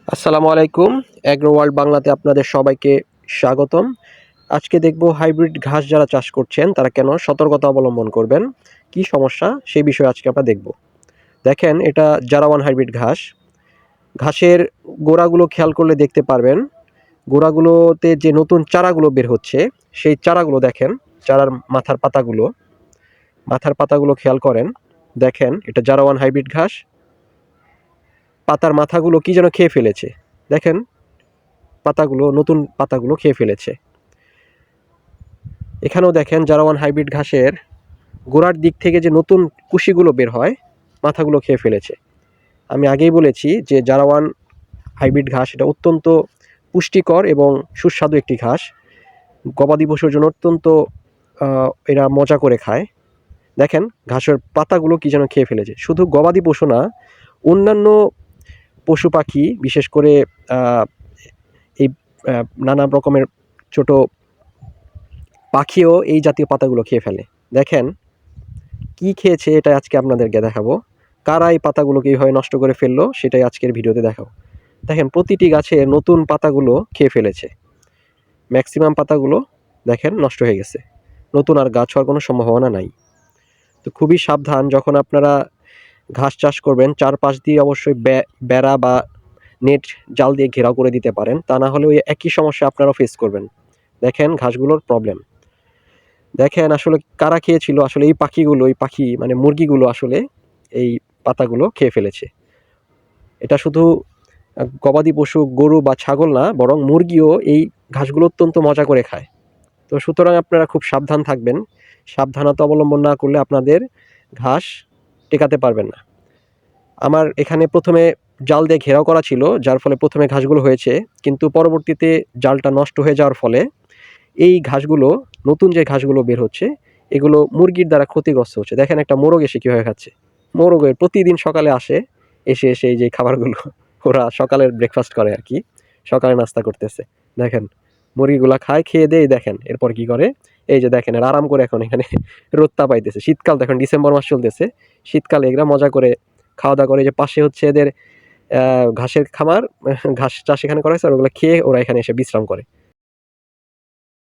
আসসালামু আলাইকুম। Agro world বাংলাতে আপনাদের সবাইকে স্বাগতম। আজকে দেখব হাইব্রিড ঘাস যারা চাষ করছেন তারা কেন সতর্কতা অবলম্বন করবেন, কি সমস্যা সেই বিষয়ে আজকে আমরা দেখব। দেখেন, এটা জারাওয়ান হাইব্রিড ঘাস। ঘাসের গোড়াগুলো খেয়াল করলে দেখতে পারবেন, গোড়াগুলোতে যে নতুন চারাগুলো বের হচ্ছে সেই চারাগুলো দেখেন, চারার মাথার পাতাগুলো খেয়াল করেন। দেখেন, এটা জারাওয়ান হাইব্রিড ঘাস। পাতার মাথাগুলো কি যেন খেয়ে ফেলেছে। দেখেন, নতুন পাতাগুলো খেয়ে ফেলেছে। এখানেও দেখেন জারাওয়ান হাইব্রিড ঘাসের গোড়ার দিক থেকে যে নতুন কুশিগুলো বের হয়, মাথাগুলো খেয়ে ফেলেছে। আমি আগেই বলেছি যে জারাওয়ান হাইব্রিড ঘাস এটা অত্যন্ত পুষ্টিকর এবং সুস্বাদু একটি ঘাস। গবাদি পশুর জন্য অত্যন্ত এরা মজা করে খায়। দেখেন, ঘাসের পাতাগুলো কি যেন খেয়ে ফেলেছে। শুধু গবাদি পশু না, অন্যান্য পশু পাখি, বিশেষ করে এই নানা রকমের ছোট পাখিও এই জাতীয় পাতাগুলো খেয়ে ফেলে। দেখেন কি খেয়েছে, এটা আজকে আপনাদেরকে দেখাবো। কারা এই পাতাগুলোকে এইভাবে নষ্ট করে ফেললো সেটাই আজকের ভিডিওতে দেখাবো। দেখেন, প্রতিটি গাছে নতুন পাতাগুলো খেয়ে ফেলেছে। ম্যাক্সিমাম পাতাগুলো দেখেন নষ্ট হয়ে গেছে, নতুন আর গাছ হওয়ার কোনো সম্ভাবনা নাই। তো খুবই সাবধান যখন আপনারা ঘাস চাষ করবেন, চারপাশ দিয়ে অবশ্যই বেড়া বা নেট জাল দিয়ে ঘেরাও করে দিতে পারেন, তা না হলে ওই একই সমস্যা আপনারাও ফেস করবেন। দেখেন ঘাসগুলোর প্রবলেম। দেখেন আসলে কারা খেয়েছিল, আসলে এই পাখি মানে মুরগিগুলো আসলে এই পাতাগুলো খেয়ে ফেলেছে। এটা শুধু গবাদি পশু গরু বা ছাগল না, বরং মুরগিও এই ঘাসগুলো অত্যন্ত মজা করে খায়। তো সুতরাং আপনারা খুব সাবধান থাকবেন। সাবধানতা অবলম্বন না করলে আপনাদের ঘাস টেকাতে পারবেন না। আমার এখানে প্রথমে জাল দিয়ে ঘেরাও করা ছিল, যার ফলে প্রথমে ঘাসগুলো হয়েছে, কিন্তু পরবর্তীতে জালটা নষ্ট হয়ে যাওয়ার ফলে এই ঘাসগুলো, নতুন যে ঘাসগুলো বের হচ্ছে, এগুলো মুরগির দ্বারা ক্ষতিগ্রস্ত হচ্ছে। দেখেন একটা মোরগ এসে কীভাবে খাচ্ছে। মোরগের প্রতিদিন সকালে আসে, এসে এই যে খাবারগুলো ওরা সকালের ব্রেকফাস্ট করে আর কি, সকালে নাস্তা করতেছে। দেখেন মুরগিগুলা খায়, খেয়ে দেয়। দেখেন এরপর কি করে, এই যে দেখেন আর আরাম করে এখন এখানে রোদ তাপাইতেছে। শীতকাল, দেখেন ডিসেম্বর মাস চলতেছে, শীতকালে এরা মজা করে খাওয়া দাওয়া করে। যে পাশে হচ্ছে এদের ঘাসের খামার, ঘাস চাষ এখানে করা হয়েছে, আর ওগুলো খেয়ে ওরা এখানে এসে বিশ্রাম করে।